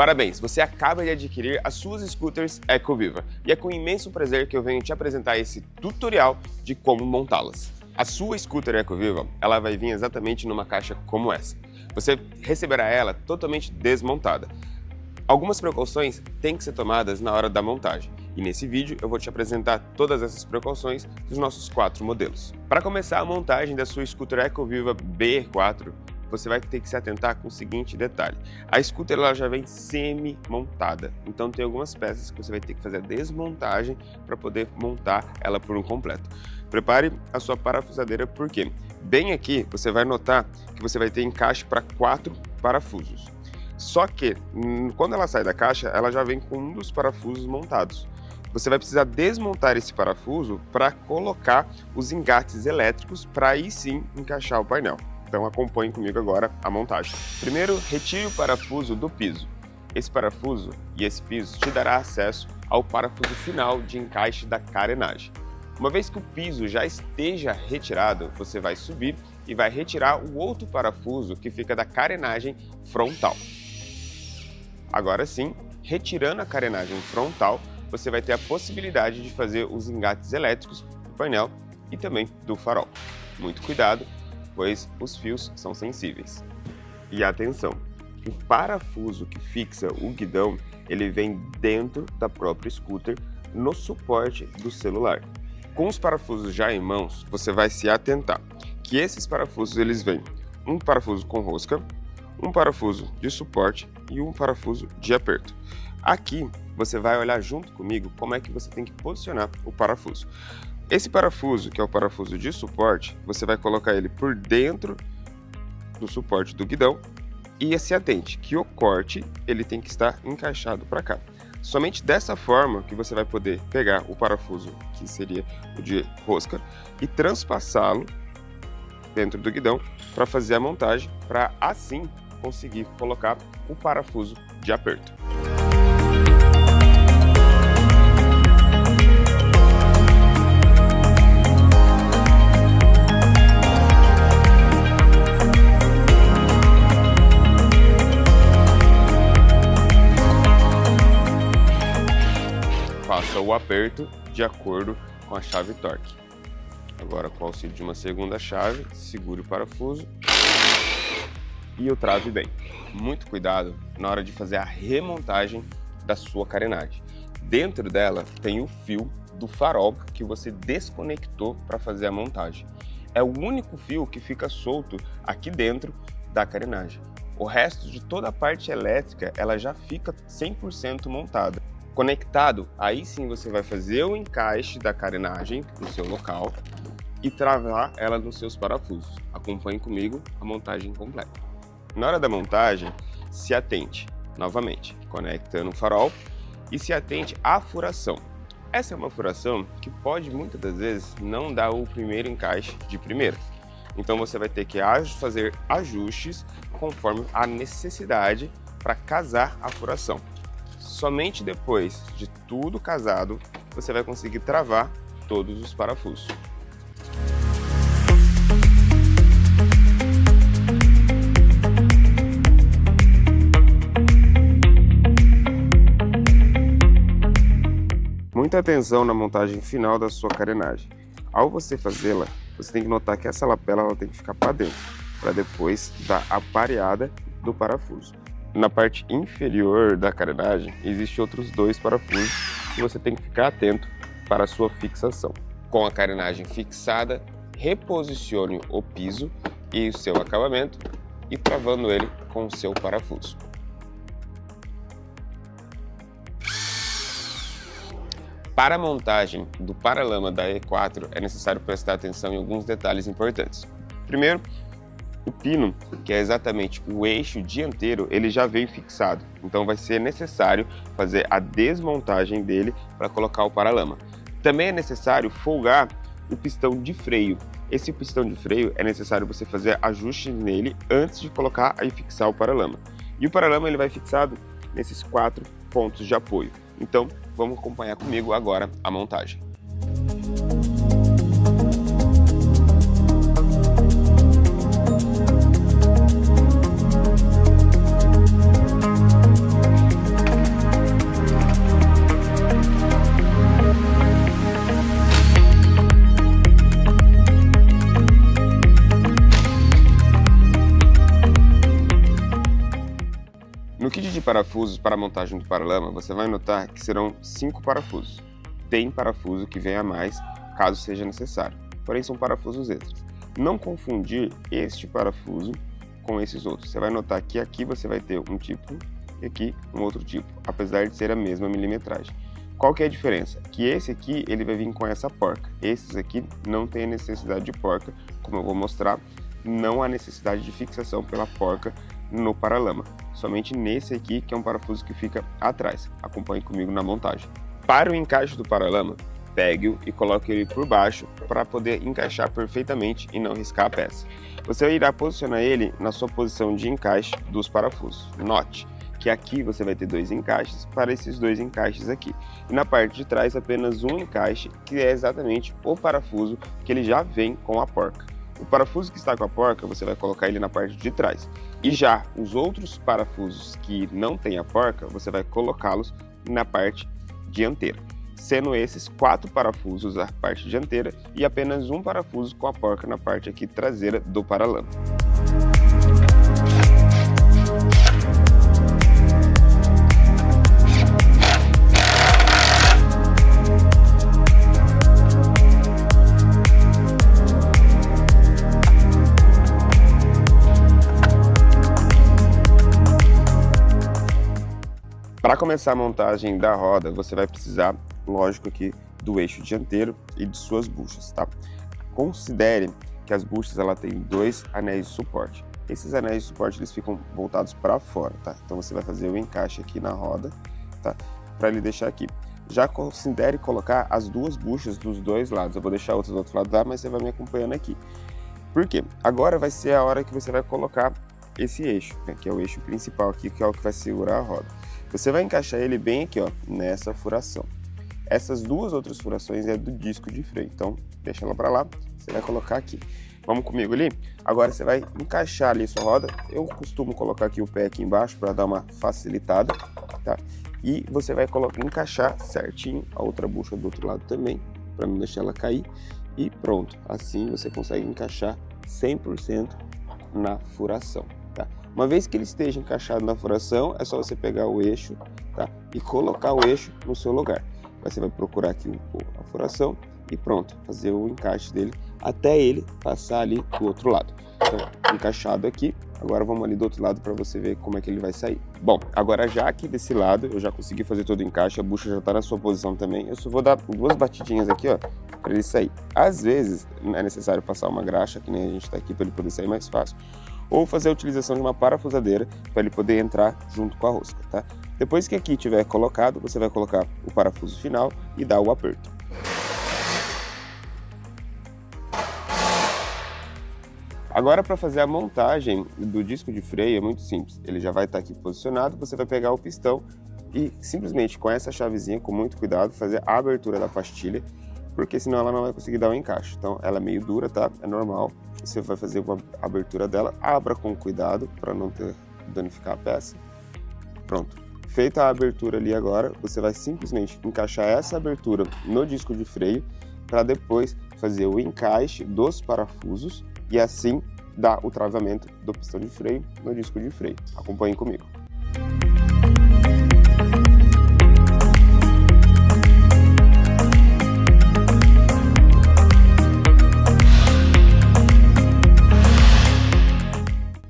Parabéns, você acaba de adquirir as suas scooters Ecoviva e é com imenso prazer que eu venho te apresentar esse tutorial de como montá-las. A sua scooter Ecoviva, ela vai vir exatamente numa caixa como essa. Você receberá ela totalmente desmontada. Algumas precauções têm que ser tomadas na hora da montagem e nesse vídeo eu vou te apresentar todas essas precauções dos nossos 4 modelos. Para começar a montagem da sua scooter Ecoviva BR4, você vai ter que se atentar com o seguinte detalhe. A scooter ela já vem semi-montada, então tem algumas peças que você vai ter que fazer a desmontagem para poder montar ela por um completo. Prepare a sua parafusadeira porque bem aqui você vai notar que você vai ter encaixe para 4 parafusos. Só que quando ela sai da caixa, ela já vem com um dos parafusos montados. Você vai precisar desmontar esse parafuso para colocar os engates elétricos para aí sim encaixar o painel. Então acompanhe comigo agora a montagem. Primeiro, retire o parafuso do piso. Esse parafuso e esse piso te dará acesso ao parafuso final de encaixe da carenagem. Uma vez que o piso já esteja retirado, você vai subir e vai retirar o outro parafuso que fica da carenagem frontal. Agora sim, retirando a carenagem frontal, você vai ter a possibilidade de fazer os engates elétricos do painel e também do farol. Muito cuidado, pois os fios são sensíveis. E atenção, o parafuso que fixa o guidão, ele vem dentro da própria scooter no suporte do celular. Com os parafusos já em mãos, você vai se atentar que esses parafusos eles vêm um parafuso com rosca, um parafuso de suporte e um parafuso de aperto. Aqui você vai olhar junto comigo como é que você tem que posicionar o parafuso. Esse parafuso, que é o parafuso de suporte, você vai colocar ele por dentro do suporte do guidão e se atente que o corte ele tem que estar encaixado para cá. Somente dessa forma que você vai poder pegar o parafuso, que seria o de rosca, e transpassá-lo dentro do guidão para fazer a montagem, para assim conseguir colocar o parafuso de aperto. Faça o aperto de acordo com a chave torque. Agora, com o auxílio de uma segunda chave, segure o parafuso e o trave bem. Muito cuidado na hora de fazer a remontagem da sua carenagem. Dentro dela tem o fio do farol que você desconectou para fazer a montagem. É o único fio que fica solto aqui dentro da carenagem. O resto de toda a parte elétrica ela já fica 100% montada. Conectado, aí sim você vai fazer o encaixe da carenagem no seu local e travar ela nos seus parafusos. Acompanhe comigo a montagem completa. Na hora da montagem, se atente novamente, conectando o farol e se atente à furação. Essa é uma furação que pode muitas das vezes não dar o primeiro encaixe de primeira. Então você vai ter que fazer ajustes conforme a necessidade para casar a furação. Somente depois de tudo casado, você vai conseguir travar todos os parafusos. Muita atenção na montagem final da sua carenagem. Ao você fazê-la, você tem que notar que essa lapela ela tem que ficar para dentro, para depois dar a pareada do parafuso. Na parte inferior da carenagem, existem outros 2 parafusos que você tem que ficar atento para a sua fixação. Com a carenagem fixada, reposicione o piso e o seu acabamento e travando ele com o seu parafuso. Para a montagem do paralama da E4 é necessário prestar atenção em alguns detalhes importantes. Primeiro, o pino, que é exatamente o eixo dianteiro, ele já veio fixado, então vai ser necessário fazer a desmontagem dele para colocar o paralama. Também é necessário folgar o pistão de freio. Esse pistão de freio é necessário você fazer ajustes nele antes de colocar e fixar o paralama. E o paralama ele vai fixado nesses 4 pontos de apoio. Então vamos acompanhar comigo agora a montagem. rede de parafusos para a montagem do paralama, você vai notar que serão 5 parafusos. Tem parafuso que vem a mais, caso seja necessário, porém são parafusos extras. Não confundir este parafuso com esses outros. Você vai notar que aqui você vai ter um tipo e aqui um outro tipo, apesar de ser a mesma milimetragem. Qual que é a diferença? Que esse aqui ele vai vir com essa porca, esses aqui não tem a necessidade de porca, como eu vou mostrar, não há necessidade de fixação pela porca no paralama, somente nesse aqui que é um parafuso que fica atrás. Acompanhe comigo na montagem. Para o encaixe do paralama, pegue-o e coloque ele por baixo para poder encaixar perfeitamente e não riscar a peça. Você irá posicionar ele na sua posição de encaixe dos parafusos. Note que aqui você vai ter 2 encaixes para esses 2 encaixes aqui. E na parte de trás apenas um encaixe, que é exatamente o parafuso que ele já vem com a porca. O parafuso que está com a porca, você vai colocar ele na parte de trás. E já os outros parafusos que não tem a porca, você vai colocá-los na parte dianteira. Sendo esses 4 parafusos na parte dianteira e apenas um parafuso com a porca na parte aqui traseira do paralama. Para começar a montagem da roda, você vai precisar, lógico aqui, do eixo dianteiro e de suas buchas, tá? Considere que as buchas ela tem 2 anéis de suporte. Esses anéis de suporte eles ficam voltados para fora, tá? Então você vai fazer o encaixe aqui na roda, tá? Para ele deixar aqui. Já considere colocar as 2 buchas dos 2 lados. Eu vou deixar outras do outro lado lá, mas você vai me acompanhando aqui. Por quê? Agora vai ser a hora que você vai colocar esse eixo, né? Que é o eixo principal aqui, que é o que vai segurar a roda. Você vai encaixar ele bem aqui, ó, nessa furação. Essas 2 outras furações é do disco de freio, então deixa ela para lá, você vai colocar aqui. Vamos comigo ali? Agora você vai encaixar ali sua roda. Eu costumo colocar aqui o pé aqui embaixo para dar uma facilitada, tá? E você vai encaixar certinho a outra bucha do outro lado também, para não deixar ela cair. E pronto, assim você consegue encaixar 100% na furação. Uma vez que ele esteja encaixado na furação, é só você pegar o eixo, tá? E colocar o eixo no seu lugar. Você vai procurar aqui a furação e pronto, fazer o encaixe dele até ele passar ali do outro lado. Então, encaixado aqui, agora vamos ali do outro lado para você ver como é que ele vai sair. Bom, agora já aqui desse lado, eu já consegui fazer todo o encaixe, a bucha já está na sua posição também. Eu só vou dar 2 batidinhas aqui, ó, para ele sair. Às vezes, é necessário passar uma graxa, que nem a gente está aqui, para ele poder sair mais fácil. Ou fazer a utilização de uma parafusadeira para ele poder entrar junto com a rosca, tá? Depois que aqui tiver colocado, você vai colocar o parafuso final e dar o aperto. Agora, para fazer a montagem do disco de freio é muito simples. Ele já vai estar aqui posicionado, você vai pegar o pistão e simplesmente com essa chavezinha, com muito cuidado, fazer a abertura da pastilha, porque senão ela não vai conseguir dar o encaixe. Então ela é meio dura, tá? É normal. Você vai fazer uma abertura dela, abra com cuidado para não danificar a peça. Pronto. Feita a abertura ali agora, você vai simplesmente encaixar essa abertura no disco de freio para depois fazer o encaixe dos parafusos e assim dar o travamento do pistão de freio no disco de freio. Acompanhe comigo.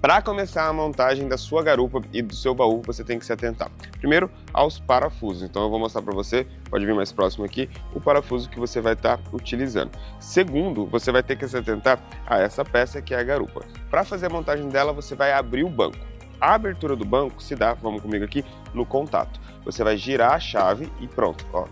Para começar a montagem da sua garupa e do seu baú, você tem que se atentar. Primeiro, aos parafusos. Então eu vou mostrar para você, pode vir mais próximo aqui, o parafuso que você vai estar utilizando. Segundo, você vai ter que se atentar a essa peça que é a garupa. Para fazer a montagem dela, você vai abrir o banco. A abertura do banco se dá, vamos comigo aqui, no contato. Você vai girar a chave e pronto, ó.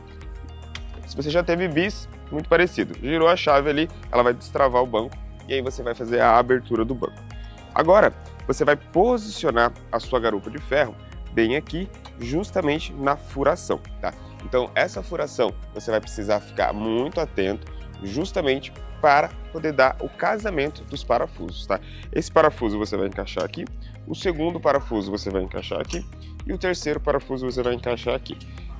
Se você já teve bis, muito parecido. Girou a chave ali, ela vai destravar o banco e aí você vai fazer a abertura do banco. Agora, você vai posicionar a sua garupa de ferro bem aqui, justamente na furação, tá? Então, essa furação você vai precisar ficar muito atento, justamente para poder dar o casamento dos parafusos, tá? Esse parafuso você vai encaixar aqui, o segundo parafuso você vai encaixar aqui e o terceiro parafuso você vai encaixar aqui.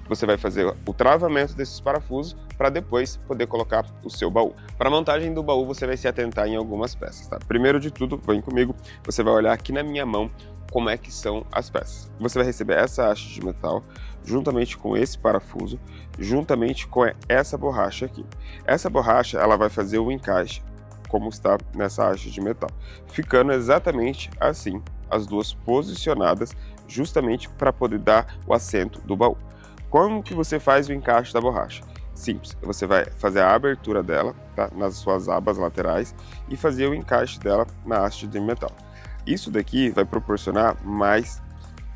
você vai fazer o travamento desses parafusos para depois poder colocar o seu baú. Para a montagem do baú, você vai se atentar em algumas peças, tá? Primeiro de tudo, vem comigo, você vai olhar aqui na minha mão como é que são as peças. Você vai receber essa haste de metal, juntamente com esse parafuso, juntamente com essa borracha aqui. Essa borracha, ela vai fazer o encaixe, como está nessa haste de metal, ficando exatamente assim, as duas posicionadas, justamente para poder dar o assento do baú. Como que você faz o encaixe da borracha? Simples, você vai fazer a abertura dela, tá, nas suas abas laterais e fazer o encaixe dela na haste de metal. Isso daqui vai proporcionar mais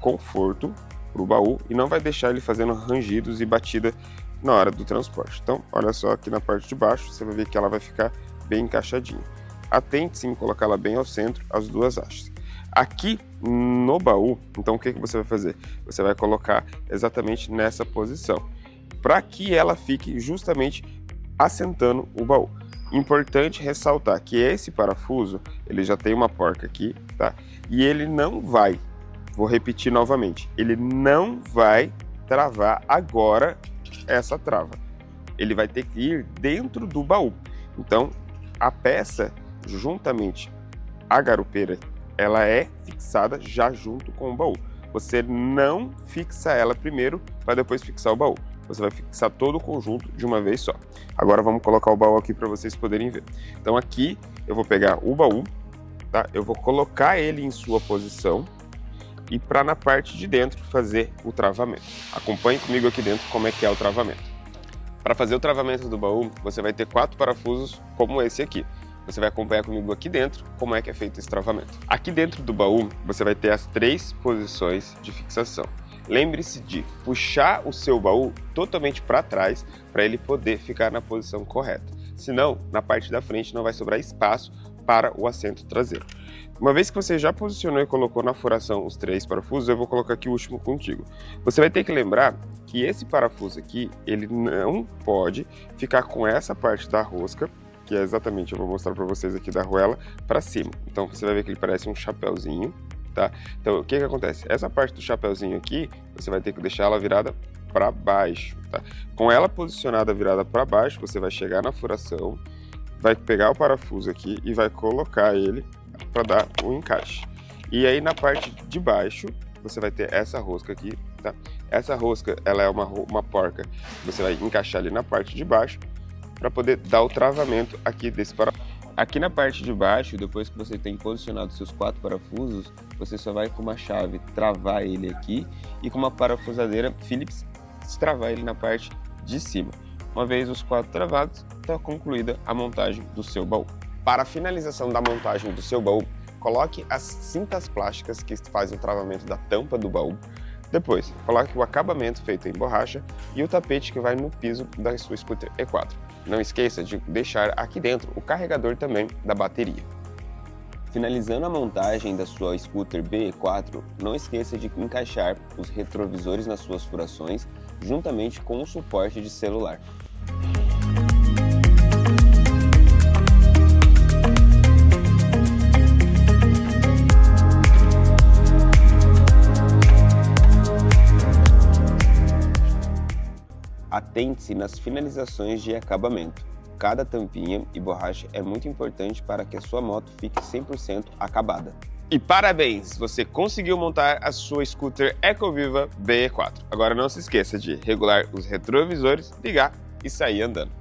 conforto para o baú e não vai deixar ele fazendo rangidos e batida na hora do transporte. Então, olha só aqui na parte de baixo, você vai ver que ela vai ficar bem encaixadinha. Atente-se em colocá-la bem ao centro, as duas hastes. Aqui no baú, então o que você vai fazer? Você vai colocar exatamente nessa posição, para que ela fique justamente assentando o baú. Importante ressaltar que esse parafuso, ele já tem uma porca aqui, tá? E ele não vai, vou repetir novamente, ele não vai travar agora essa trava. Ele vai ter que ir dentro do baú. Então, a peça, juntamente à garupeira, ela é fixada já junto com o baú. Você não fixa ela primeiro para depois fixar o baú. Você vai fixar todo o conjunto de uma vez só. Agora vamos colocar o baú aqui para vocês poderem ver. Então aqui eu vou pegar o baú, tá? Eu vou colocar ele em sua posição e para na parte de dentro fazer o travamento. Acompanhe comigo aqui dentro como é que é o travamento. Para fazer o travamento do baú, você vai ter 4 parafusos como esse aqui. Você vai acompanhar comigo aqui dentro como é que é feito esse travamento. Aqui dentro do baú, você vai ter as 3 posições de fixação. Lembre-se de puxar o seu baú totalmente para trás para ele poder ficar na posição correta. Senão, na parte da frente não vai sobrar espaço para o assento traseiro. Uma vez que você já posicionou e colocou na furação os 3 parafusos, eu vou colocar aqui o último contigo. Você vai ter que lembrar que esse parafuso aqui, ele não pode ficar com essa parte da rosca, que é exatamente, eu vou mostrar para vocês aqui da arruela, para cima. Então você vai ver que ele parece um chapéuzinho. Tá? Então, o que acontece? Essa parte do chapéuzinho aqui, você vai ter que deixar ela virada para baixo, tá? Com ela posicionada virada para baixo, você vai chegar na furação, vai pegar o parafuso aqui e vai colocar ele para dar o encaixe. E aí, na parte de baixo, você vai ter essa rosca aqui, tá? Essa rosca, ela é uma porca, você vai encaixar ali na parte de baixo para poder dar o travamento aqui desse parafuso. Aqui na parte de baixo, depois que você tem posicionado seus 4 parafusos, você só vai com uma chave travar ele aqui e com uma parafusadeira Phillips travar ele na parte de cima. Uma vez os 4 travados, está concluída a montagem do seu baú. Para a finalização da montagem do seu baú, coloque as cintas plásticas que fazem o travamento da tampa do baú. Depois, coloque o acabamento feito em borracha e o tapete que vai no piso da sua scooter E4. Não esqueça de deixar aqui dentro o carregador também da bateria. Finalizando a montagem da sua scooter BE4, não esqueça de encaixar os retrovisores nas suas furações, juntamente com o suporte de celular. Atente-se nas finalizações de acabamento. Cada tampinha e borracha é muito importante para que a sua moto fique 100% acabada. E parabéns! Você conseguiu montar a sua scooter Ecoviva BE4. Agora não se esqueça de regular os retrovisores, ligar e sair andando.